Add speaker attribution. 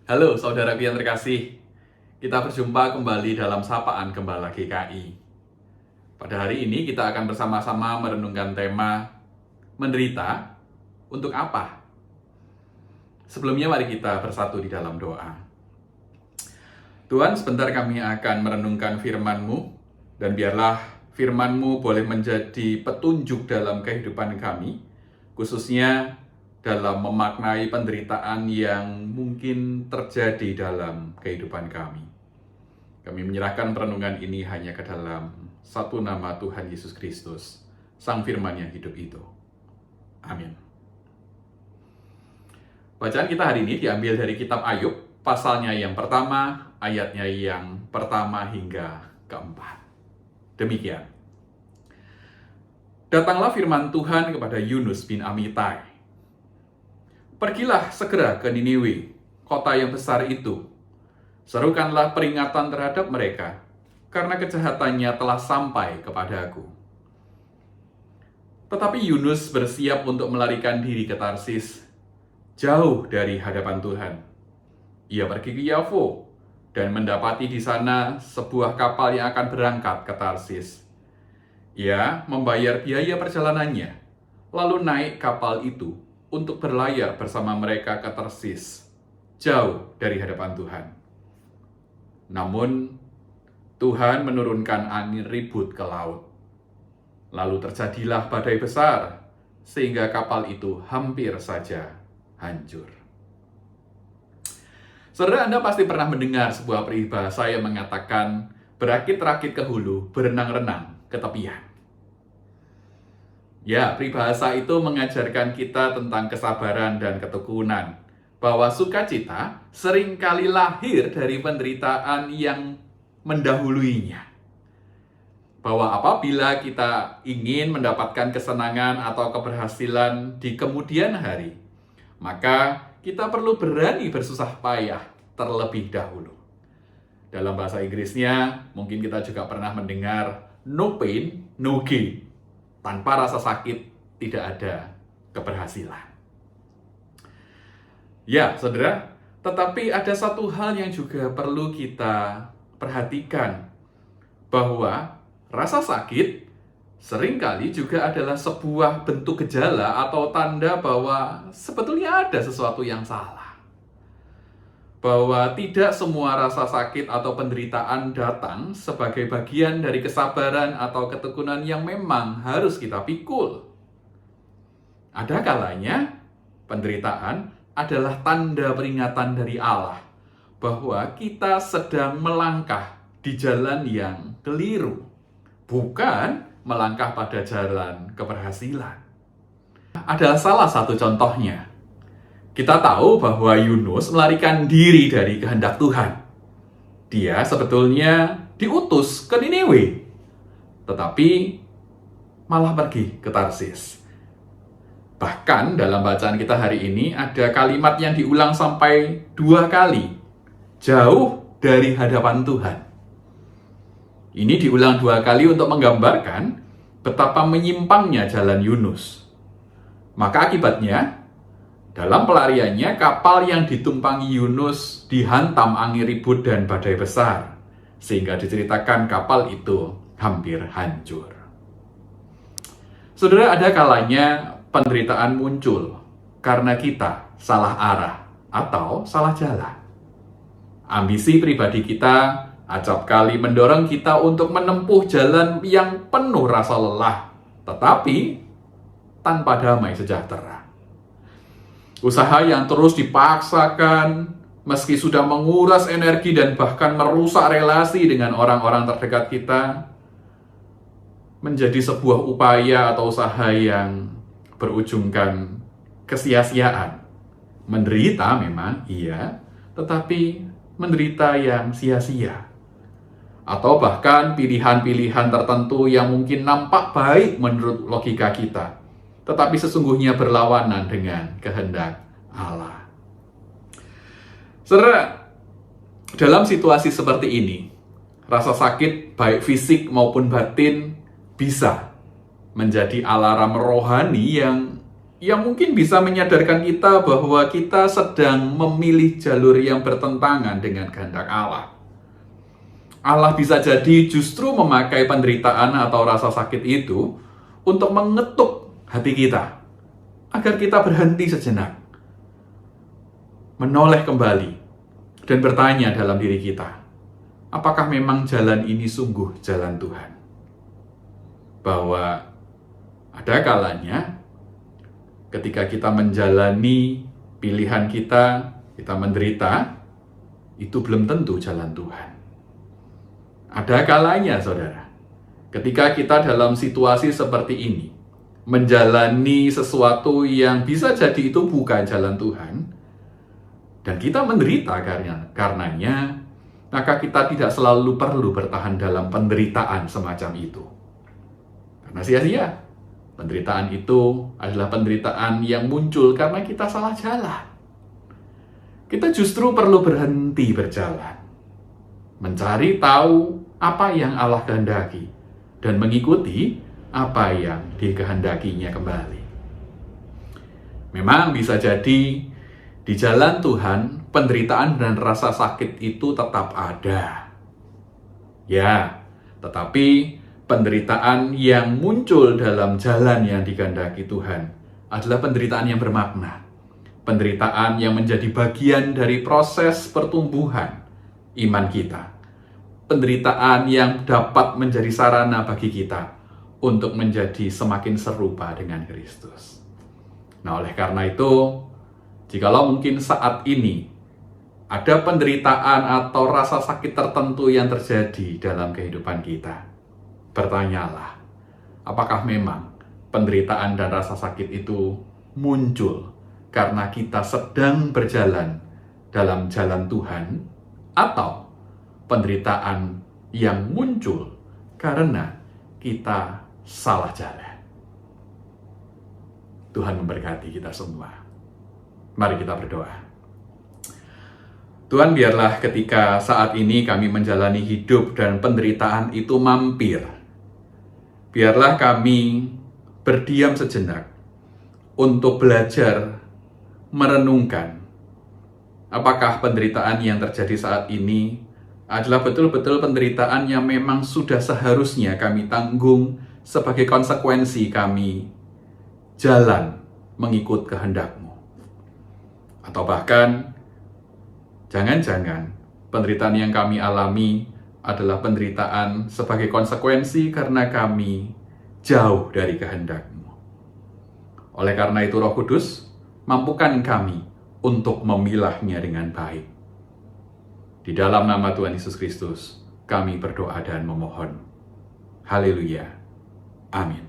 Speaker 1: Halo saudaraku yang terkasih, kita berjumpa kembali dalam Sapaan Gembala GKI. Pada hari ini kita akan bersama-sama merenungkan tema menderita untuk apa? Sebelumnya mari kita bersatu di dalam doa. Tuhan, sebentar kami akan merenungkan firman-Mu, dan biarlah firman-Mu boleh menjadi petunjuk dalam kehidupan kami, khususnya dalam memaknai penderitaan yang mungkin terjadi dalam kehidupan kami. Kami menyerahkan perenungan ini hanya ke dalam satu nama Tuhan Yesus Kristus, Sang Firman yang hidup itu. Amin. Bacaan kita hari ini diambil dari kitab Ayub, pasalnya yang pertama, ayatnya yang pertama hingga keempat. Demikian. Datanglah firman Tuhan kepada Yunus bin Amitai. Pergilah segera ke Niniwe, kota yang besar itu. Serukanlah peringatan terhadap mereka, karena kejahatannya telah sampai kepadaku. Tetapi Yunus bersiap untuk melarikan diri ke Tarsis, jauh dari hadapan Tuhan. Ia pergi ke Yafo dan mendapati di sana sebuah kapal yang akan berangkat ke Tarsis. Ia membayar biaya perjalanannya, lalu naik kapal itu untuk berlayar bersama mereka ke Tarsis, jauh dari hadapan Tuhan. Namun, Tuhan menurunkan angin ribut ke laut. Lalu terjadilah badai besar, sehingga kapal itu hampir saja hancur. Saudara, Anda pasti pernah mendengar sebuah peribahasa yang mengatakan, berakit-rakit ke hulu, berenang-renang ke tepian. Ya, peribahasa itu mengajarkan kita tentang kesabaran dan ketekunan, bahwa sukacita seringkali lahir dari penderitaan yang mendahuluinya. Bahwa apabila kita ingin mendapatkan kesenangan atau keberhasilan di kemudian hari, maka kita perlu berani bersusah payah terlebih dahulu. Dalam bahasa Inggrisnya, mungkin kita juga pernah mendengar no pain, no gain. Tanpa rasa sakit, tidak ada keberhasilan. Ya, saudara, tetapi ada satu hal yang juga perlu kita perhatikan, bahwa rasa sakit seringkali juga adalah sebuah bentuk gejala atau tanda bahwa sebetulnya ada sesuatu yang salah. Bahwa tidak semua rasa sakit atau penderitaan datang sebagai bagian dari kesabaran atau ketekunan yang memang harus kita pikul. Ada kalanya penderitaan adalah tanda peringatan dari Allah bahwa kita sedang melangkah di jalan yang keliru, bukan melangkah pada jalan keberhasilan. Adalah salah satu contohnya. Kita tahu bahwa Yunus melarikan diri dari kehendak Tuhan. Dia sebetulnya diutus ke Niniwe, tetapi malah pergi ke Tarsis. Bahkan dalam bacaan kita hari ini ada kalimat yang diulang sampai 2 kali. Jauh dari hadapan Tuhan. Ini diulang 2 kali untuk menggambarkan betapa menyimpangnya jalan Yunus. Maka akibatnya, dalam pelariannya, kapal yang ditumpangi Yunus dihantam angin ribut dan badai besar, sehingga diceritakan kapal itu hampir hancur. Saudara, ada kalanya penderitaan muncul karena kita salah arah atau salah jalan. Ambisi pribadi kita acap kali mendorong kita untuk menempuh jalan yang penuh rasa lelah, tetapi tanpa damai sejahtera. Usaha yang terus dipaksakan, meski sudah menguras energi dan bahkan merusak relasi dengan orang-orang terdekat kita, menjadi sebuah upaya atau usaha yang berujungkan kesia-siaan. Menderita memang, iya, tetapi menderita yang sia-sia. Atau bahkan pilihan-pilihan tertentu yang mungkin nampak baik menurut logika kita, tetapi sesungguhnya berlawanan dengan kehendak Allah. Saudara, dalam situasi seperti ini, rasa sakit baik fisik maupun batin bisa menjadi alarm rohani yang yang mungkin bisa menyadarkan kita bahwa kita sedang memilih jalur yang bertentangan dengan kehendak Allah. Allah bisa jadi justru memakai penderitaan atau rasa sakit itu untuk mengetuk hati kita, agar kita berhenti sejenak, menoleh kembali, dan bertanya dalam diri kita, apakah memang jalan ini sungguh jalan Tuhan? Bahwa ada kalanya ketika kita menjalani pilihan kita menderita, itu belum tentu jalan Tuhan. Ada kalanya, saudara, ketika kita dalam situasi seperti ini, menjalani sesuatu yang bisa jadi itu bukan jalan Tuhan, dan kita menderita karenanya, maka kita tidak selalu perlu bertahan dalam penderitaan semacam itu. Karena sia-sia. Penderitaan itu adalah penderitaan yang muncul karena kita salah jalan. Kita justru perlu berhenti berjalan, mencari tahu apa yang Allah kehendaki, dan mengikuti apa yang dikehendakinya kembali. Memang bisa jadi di jalan Tuhan, penderitaan dan rasa sakit itu tetap ada. Ya, tetapi penderitaan yang muncul dalam jalan yang dikehendaki Tuhan adalah penderitaan yang bermakna. Penderitaan yang menjadi bagian dari proses pertumbuhan iman kita. Penderitaan yang dapat menjadi sarana bagi kita untuk menjadi semakin serupa dengan Kristus. Nah, oleh karena itu, jikalau mungkin saat ini ada penderitaan atau rasa sakit tertentu yang terjadi dalam kehidupan kita, bertanyalah, apakah memang penderitaan dan rasa sakit itu muncul karena kita sedang berjalan dalam jalan Tuhan, atau penderitaan yang muncul karena kita salah jalan? Tuhan memberkati kita semua. Mari kita berdoa. Tuhan, biarlah ketika saat ini kami menjalani hidup dan penderitaan itu mampir, biarlah kami berdiam sejenak untuk belajar merenungkan apakah penderitaan yang terjadi saat ini adalah betul-betul penderitaan yang memang sudah seharusnya kami tanggung sebagai konsekuensi kami jalan mengikut kehendak-Mu. Atau bahkan, jangan-jangan penderitaan yang kami alami adalah penderitaan sebagai konsekuensi karena kami jauh dari kehendak-Mu. Oleh karena itu, Roh Kudus, mampukan kami untuk memilahnya dengan baik. Di dalam nama Tuhan Yesus Kristus, kami berdoa dan memohon. Haleluya. Amin.